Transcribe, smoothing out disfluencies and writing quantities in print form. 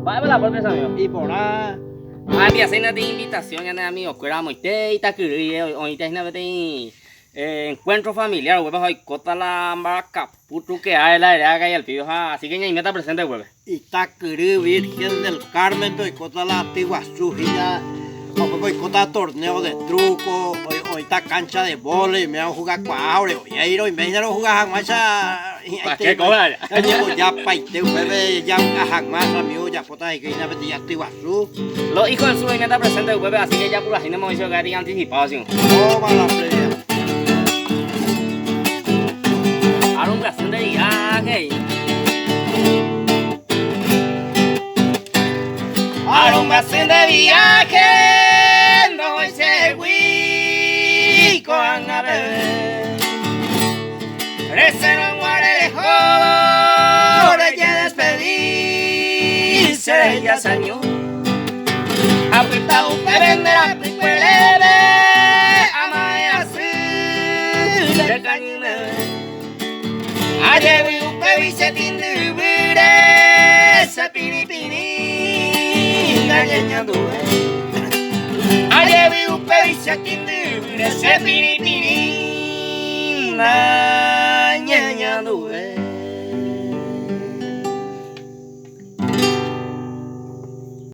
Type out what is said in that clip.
Va la por eso mío. Y por ahí. Había cena de invitación ya nada mío, que era muy teita que hoy te nada de encuentro familiar, huevos hoy cota la maraca puto que hay la era y el tío así que ya me está presente huevos. Y Taquiri, Virgen del Carmen, boicota la antigua Sujilla, boicota torneo de truco, hoy está cancha de vole, me van a jugar cuaure, y ahí lo imaginaron jugar jamasa. ¿Para qué cobrar? Ya llevo ya paite, bebé, ya jamasa, amigo, ya pota y que ya metí ya antigua Su. Los hijos del sur me está presente huevos, así que ya por así no me hizo que haría anticipación. Toma la previa. Aruncación de viaje. Aruncación de viaje, no voy a ser huico a beber. Recero en Guarejo, de que despedirse de ella sañó. Apretado que venderá picuelebe, ama y así de cañina. Ayer vi un pebicetín de vire, se piripiri, gañando. Ayer vi un pebicetín de vire, se piripiri,